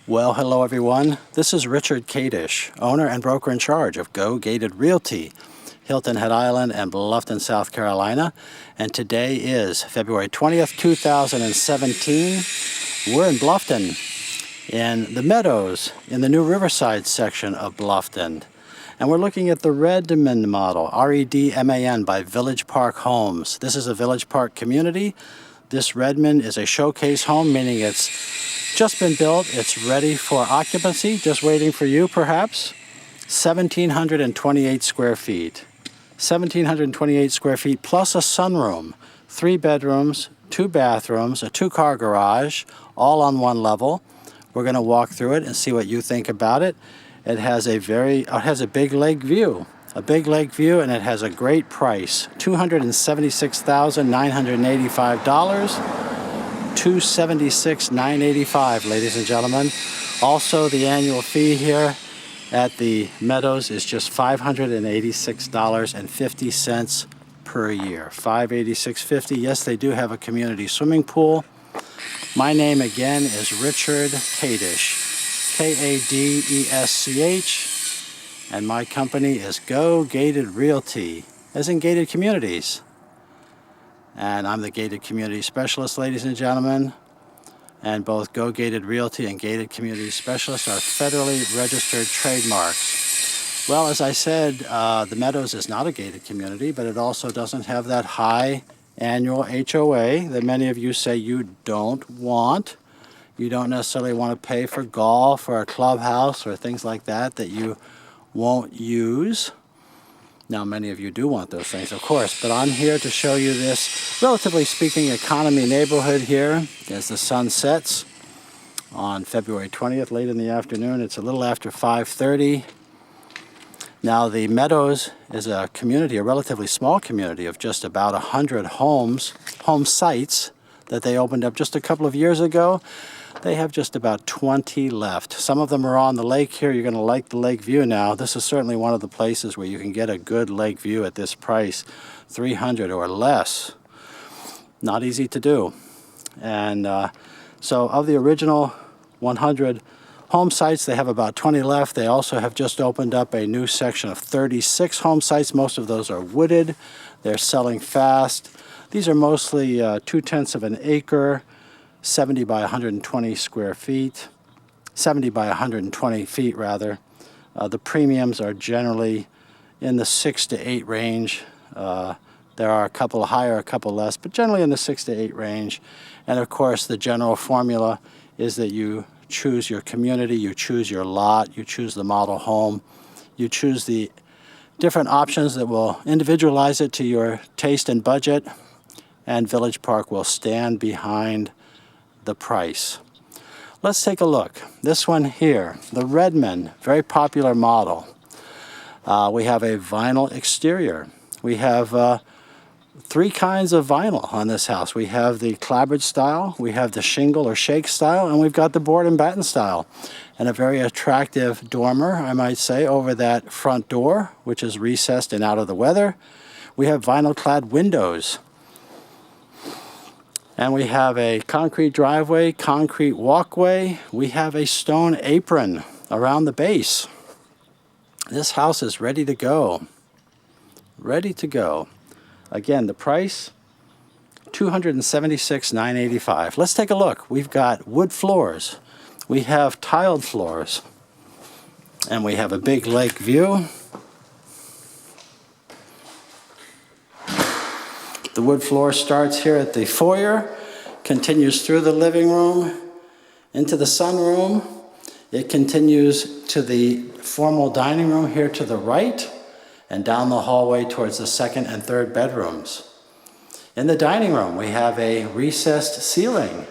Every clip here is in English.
Well, hello everyone. This is Richard Kadish, owner and broker in charge of Corrugated Realty, Hilton Head Island and Bluffton, South Carolina. And today is February 20th, 2017. We're in Bluffton, in the Meadows, in the new Riverside section of Bluffton. And we're looking at the Redman model, R-E-D-M-A-N, by Village Park Homes. This is a Village Park community. This Redman is a showcase home, meaning it's just been built. It's ready for occupancy, just waiting for you perhaps. 1,728 square feet. 1,728 square feet plus a sunroom, 3 bedrooms, 2 bathrooms, a 2-car garage, all on one level. We're going to walk through it and see what you think about it. It has a big lake view. A big lake view, and it has a great price. $276,985. $276,985, ladies and gentlemen. Also, the annual fee here at the Meadows is just $586.50 per year. $586.50. Yes, they do have a community swimming pool. My name again is Richard Kadish, K-A-D-E-S-C-H, and my company is Corrugated Realty, as in gated communities. And I'm the gated community specialist, ladies and gentlemen. And both Corrugated Realty and gated community specialists are federally registered trademarks. Well, as I said, the Meadows is not a gated community, but it also doesn't have that high annual HOA that many of you say you don't want. You don't necessarily want to pay for golf or a clubhouse or things like that you won't use. Now, many of you do want those things, of course, but I'm here to show you this, relatively speaking, economy neighborhood here as the sun sets on February 20th, late in the afternoon. It's a little after 5:30. Now, the Meadows is a community, a relatively small community of just about 100 home sites that they opened up just a couple of years ago. They have just about 20 left. Some of them are on the lake here. You're going to like the lake view now. This is certainly one of the places where you can get a good lake view at this price, $300 or less. Not easy to do. And so of the original 100 home sites, they have about 20 left. They also have just opened up a new section of 36 home sites. Most of those are wooded. They're selling fast. These are mostly 2/10 of an acre, 70 by 120 square feet, 70 by 120 feet rather. The premiums are generally in the 6 to 8 range. There are a couple higher, a couple less, but generally in the 6 to 8 range. And of course, the general formula is that you choose your community, you choose your lot, you choose the model home, you choose the different options that will individualize it to your taste and budget, and Village Park will stand behind the price. Let's take a look. This one here, the Redman, very popular model. We have a vinyl exterior. We have 3 kinds of vinyl on this house. We have the clapboard style, we have the shingle or shake style, and we've got the board and batten style. And a very attractive dormer, I might say, over that front door, which is recessed and out of the weather. We have vinyl clad windows. And we have a concrete driveway, concrete walkway. We have a stone apron around the base. This house is ready to go. Ready to go. Again, the price, $276,985. Let's take a look. We've got wood floors. We have tiled floors. And we have a big lake view. The wood floor starts here at the foyer, continues through the living room, into the sunroom. It continues to the formal dining room here to the right, and down the hallway towards the 2nd and 3rd bedrooms. In the dining room, we have a recessed ceiling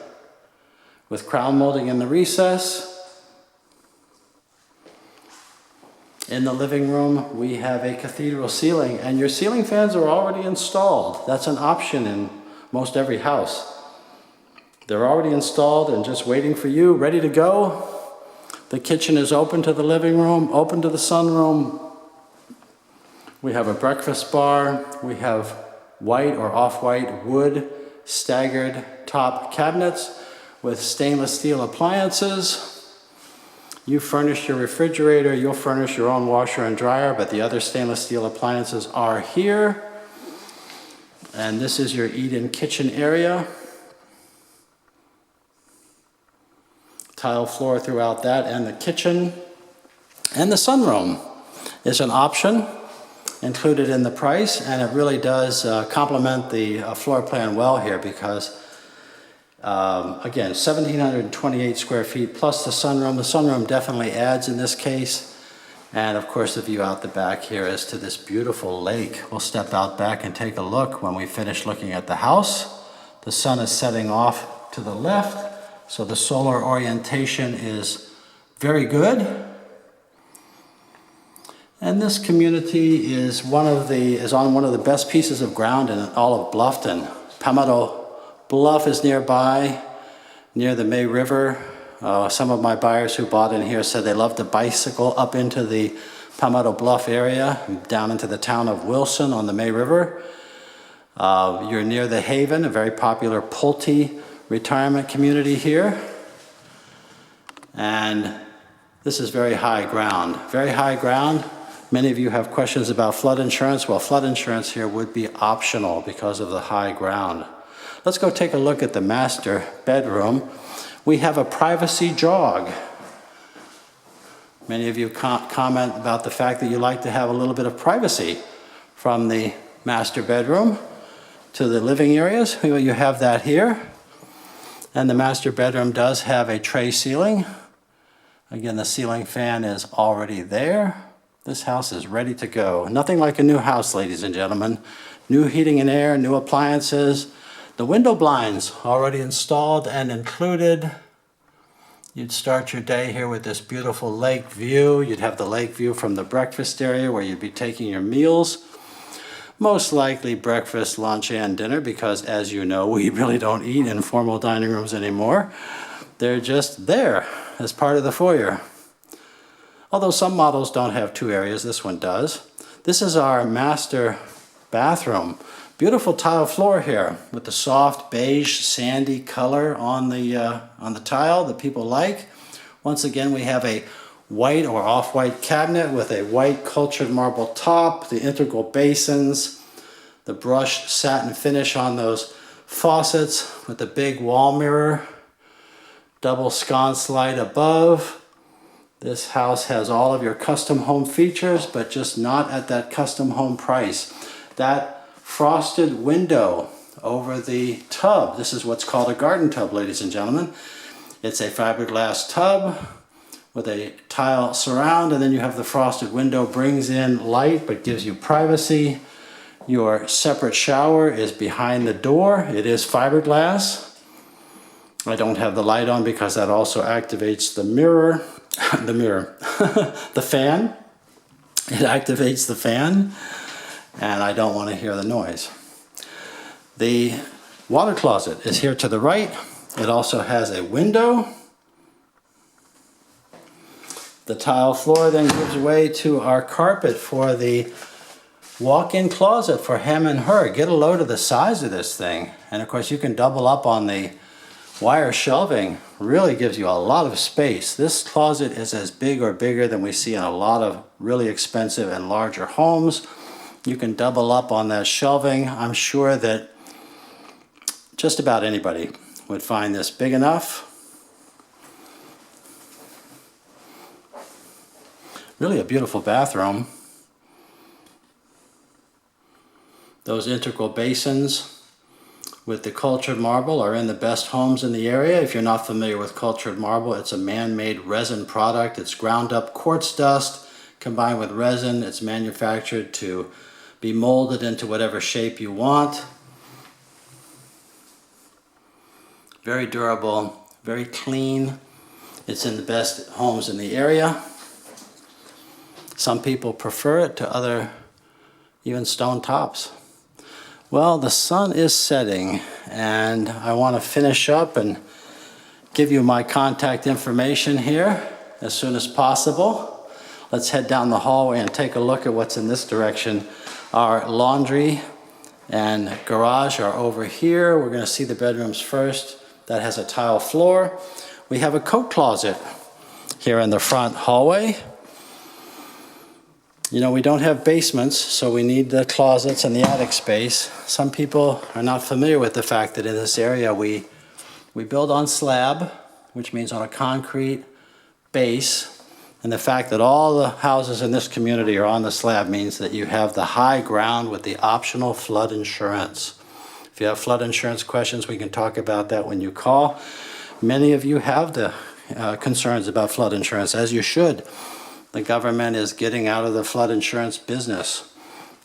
with crown molding in the recess. In the living room, we have a cathedral ceiling, and your ceiling fans are already installed. That's an option in most every house. They're already installed and just waiting for you, ready to go. The kitchen is open to the living room, open to the sunroom. We have a breakfast bar. We have white or off-white wood staggered top cabinets with stainless steel appliances. You furnish your refrigerator, you'll furnish your own washer and dryer, but the other stainless steel appliances are here. And this is your eat-in kitchen area. Tile floor throughout that and the kitchen. And the sunroom is an option included in the price, and it really does complement the floor plan well here because again, 1,728 square feet plus the sunroom. The sunroom definitely adds in this case. And of course, the view out the back here is to this beautiful lake. We'll step out back and take a look when we finish looking at the house. The sun is setting off to the left, so the solar orientation is very good. And this community is on one of the best pieces of ground in all of Bluffton. Palmetto Bluff is nearby, near the May River. Some of my buyers who bought in here said they love to bicycle up into the Palmetto Bluff area, down into the town of Wilson on the May River. You're near the Haven, a very popular Pulte retirement community here. And this is very high ground, very high ground. Many of you have questions about flood insurance. Well, flood insurance here would be optional because of the high ground. Let's go take a look at the master bedroom. We have a privacy jog. Many of you comment about the fact that you like to have a little bit of privacy from the master bedroom to the living areas. You have that here. And the master bedroom does have a tray ceiling. Again, the ceiling fan is already there. This house is ready to go. Nothing like a new house, ladies and gentlemen. New heating and air, new appliances. The window blinds already installed and included. You'd start your day here with this beautiful lake view. You'd have the lake view from the breakfast area where you'd be taking your meals. Most likely breakfast, lunch, and dinner because, as you know, we really don't eat in formal dining rooms anymore. They're just there as part of the foyer. Although some models don't have two areas, this one does. This is our master bathroom. Beautiful tile floor here with the soft beige sandy color on the tile that people like. Once again, we have a white or off-white cabinet with a white cultured marble top, the integral basins, the brushed satin finish on those faucets with the big wall mirror, double sconce light above. This house has all of your custom home features, but just not at that custom home price. That frosted window over the tub. This is what's called a garden tub, ladies and gentlemen. It's a fiberglass tub with a tile surround, and then you have the frosted window, brings in light but gives you privacy. Your separate shower is behind the door. It is fiberglass. I don't have the light on because that also activates the mirror, the fan. It activates the fan. And I don't want to hear the noise. The water closet is here to the right. It also has a window. The tile floor then gives way to our carpet for the walk-in closet for him and her. Get a load of the size of this thing. And of course you can double up on the wire shelving. Really gives you a lot of space. This closet is as big or bigger than we see in a lot of really expensive and larger homes. You can double up on that shelving. I'm sure that just about anybody would find this big enough. Really a beautiful bathroom. Those integral basins with the cultured marble are in the best homes in the area. If you're not familiar with cultured marble, it's a man-made resin product. It's ground up quartz dust combined with resin. It's manufactured to be molded into whatever shape you want. Very durable, very clean. It's in the best homes in the area. Some people prefer it to other, even stone tops. Well, the sun is setting and I want to finish up and give you my contact information here as soon as possible. Let's head down the hallway and take a look at what's in this direction. Our laundry and garage are over here. We're going to see the bedrooms first. That has a tile floor. We have a coat closet here in the front hallway. You know, we don't have basements, so we need the closets and the attic space. Some people are not familiar with the fact that in this area we build on slab, which means on a concrete base. And the fact that all the houses in this community are on the slab means that you have the high ground with the optional flood insurance. If you have flood insurance questions, we can talk about that when you call. Many of you have the concerns about flood insurance, as you should. The government is getting out of the flood insurance business,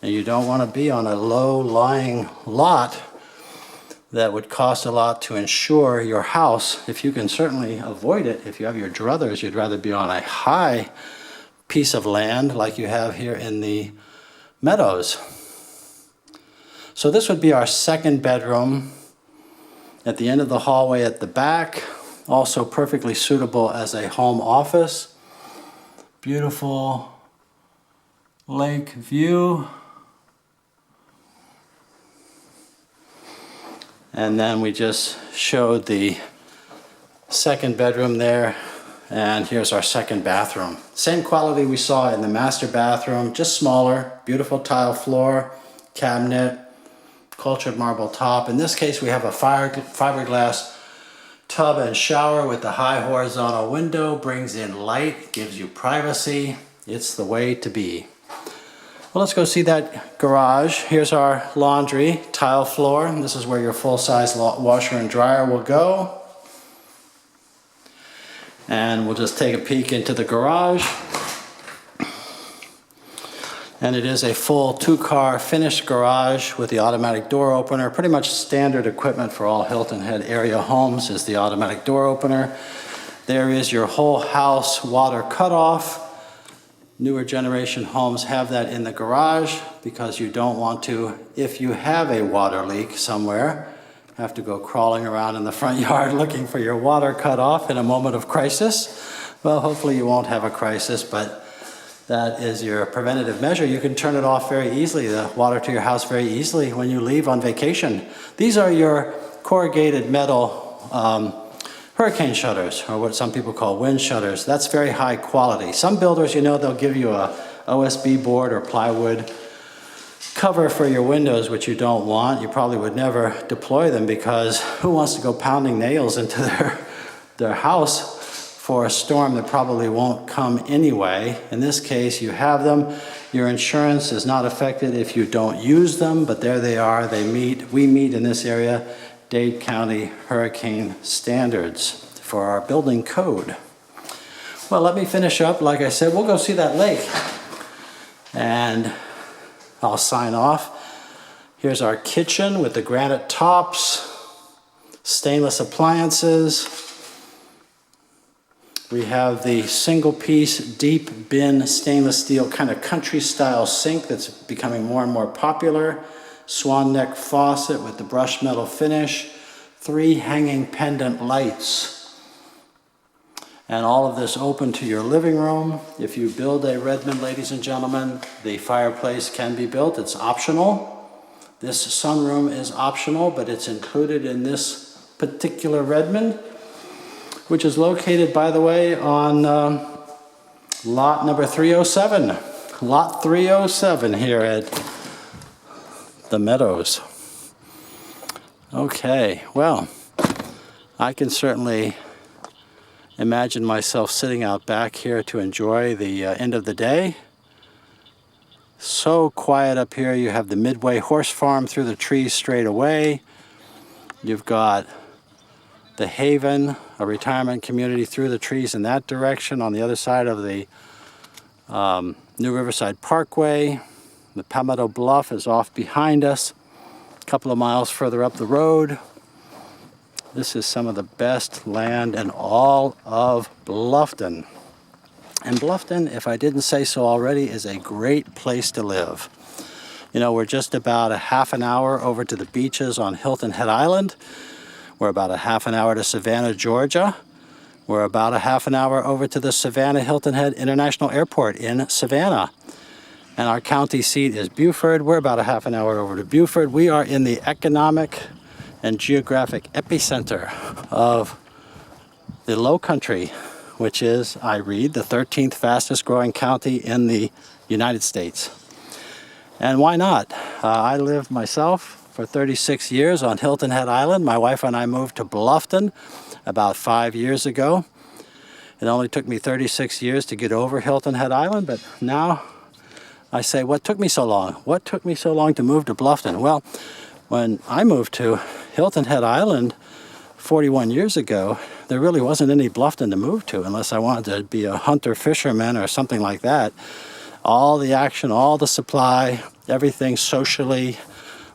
and you don't want to be on a low-lying lot that would cost a lot to insure your house. If you can certainly avoid it, if you have your druthers, you'd rather be on a high piece of land like you have here in the Meadows. So this would be our second bedroom at the end of the hallway at the back, also perfectly suitable as a home office. Beautiful lake view. And then we just showed the second bedroom there, and here's our second bathroom. Same quality we saw in the master bathroom, just smaller, beautiful tile floor, cabinet, cultured marble top. In this case, we have a fiberglass tub and shower with the high horizontal window, brings in light, gives you privacy. It's the way to be. Well, let's go see that garage. Here's our laundry, tile floor. This is where your full-size washer and dryer will go. And we'll just take a peek into the garage. And it is a full two-car finished garage with the automatic door opener. Pretty much standard equipment for all Hilton Head area homes is the automatic door opener. There is your whole house water cutoff. Newer generation homes have that in the garage because you don't want to, if you have a water leak somewhere, have to go crawling around in the front yard looking for your water cut off in a moment of crisis. Well, hopefully you won't have a crisis, but that is your preventative measure. You can turn it off very easily, the water to your house very easily when you leave on vacation. These are your corrugated metal hurricane shutters, or what some people call wind shutters. That's very high quality. Some builders, you know, they'll give you a OSB board or plywood cover for your windows, which you don't want. You probably would never deploy them because who wants to go pounding nails into their house for a storm that probably won't come anyway? In this case, you have them. Your insurance is not affected if you don't use them, but there they are. We meet in this area Dade County hurricane standards for our building code. Well, let me finish up. Like I said, we'll go see that lake and I'll sign off. Here's our kitchen with the granite tops, stainless appliances. We have the single piece deep bin stainless steel kind of country style sink that's becoming more and more popular. Swan neck faucet with the brushed metal finish, 3 hanging pendant lights. And all of this open to your living room. If you build a Redman, ladies and gentlemen, the fireplace can be built. It's optional. This sunroom is optional, but it's included in this particular Redman, which is located, by the way, on lot number 307. Lot 307 here at the Meadows. Okay, well, I can certainly imagine myself sitting out back here to enjoy the end of the day. So quiet up here. You have the Midway horse farm through the trees straight away. You've got the Haven, a retirement community through the trees in that direction. On the other side of the New Riverside Parkway, the Palmetto Bluff is off behind us, a couple of miles further up the road. This is some of the best land in all of Bluffton. And Bluffton, if I didn't say so already, is a great place to live. You know, we're just about a half an hour over to the beaches on Hilton Head Island. We're about a half an hour to Savannah, Georgia. We're about a half an hour over to the Savannah Hilton Head International Airport in Savannah. And our county seat is Beaufort. We're about a half an hour over to Beaufort. We are in the economic and geographic epicenter of the Low Country, which is, I read, the 13th fastest growing county in the United States. And why not? I lived myself for 36 years on Hilton Head Island. My wife and I moved to Bluffton about 5 years ago. It only took me 36 years to get over Hilton Head Island, but now I say, what took me so long? What took me so long to move to Bluffton? Well, when I moved to Hilton Head Island 41 years ago, there really wasn't any Bluffton to move to unless I wanted to be a hunter-fisherman or something like that. All the action, all the supply, everything socially,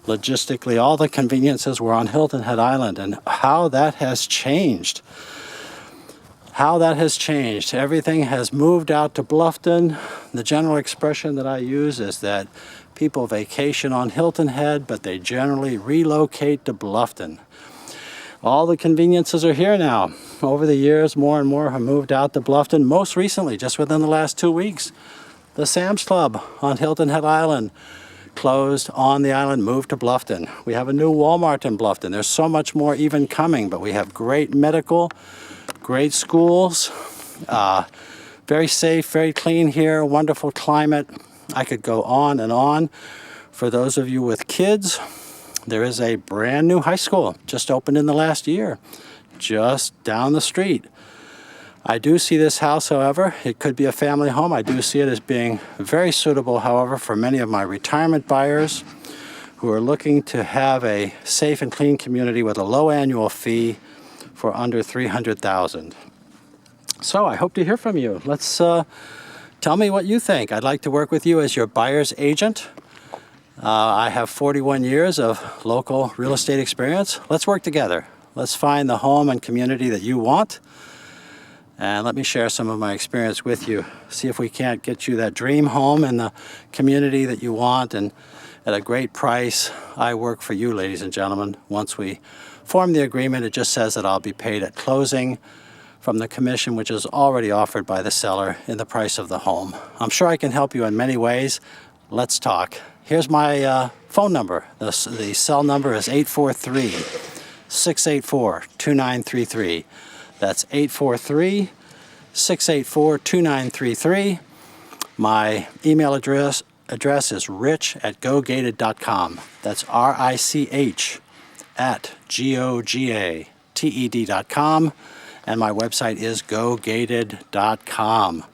logistically, all the conveniences were on Hilton Head Island, and how that has changed. How that has changed. Everything has moved out to Bluffton. The general expression that I use is that people vacation on Hilton Head, but they generally relocate to Bluffton. All the conveniences are here now. Over the years, more and more have moved out to Bluffton. Most recently, just within the last 2 weeks, the Sam's Club on Hilton Head Island closed on the island, moved to Bluffton. We have a new Walmart in Bluffton. There's so much more even coming, but we have great medical, great schools, very safe, very clean here, wonderful climate. I could go on and on. For those of you with kids, there is a brand new high school just opened in the last year, just down the street. I do see this house, however, it could be a family home. I do see it as being very suitable, however, for many of my retirement buyers who are looking to have a safe and clean community with a low annual fee for under $300,000. So I hope to hear from you. Let's tell me what you think. I'd like to work with you as your buyer's agent. I have 41 years of local real estate experience. Let's work together. Let's find the home and community that you want. And let me share some of my experience with you. See if we can't get you that dream home in the community that you want and at a great price. I work for you, ladies and gentlemen. Once we form the agreement, it just says that I'll be paid at closing from the commission, which is already offered by the seller in the price of the home. I'm sure I can help you in many ways. Let's talk. Here's my phone number. The cell number is 843-684-2933. That's 843-684-2933. My email address is rich@gogated.com. That's RICH@GOGATED.com. And my website is gogated.com.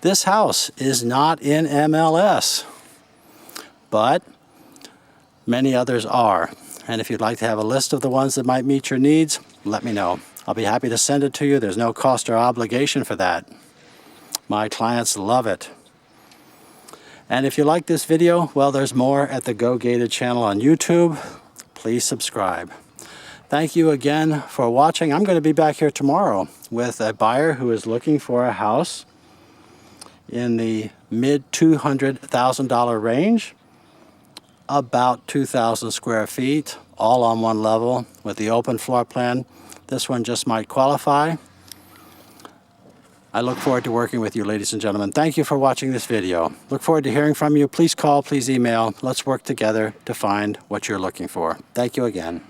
This house is not in MLS, but many others are. And if you'd like to have a list of the ones that might meet your needs, let me know. I'll be happy to send it to you. There's no cost or obligation for that. My clients love it. And if you like this video, well, there's more at the Go Gated channel on YouTube. Please subscribe. Thank you again for watching. I'm going to be back here tomorrow with a buyer who is looking for a house in the mid $200,000 range, about 2,000 square feet, all on one level with the open floor plan. This one just might qualify. I look forward to working with you, ladies and gentlemen. Thank you for watching this video. Look forward to hearing from you. Please call, please email. Let's work together to find what you're looking for. Thank you again.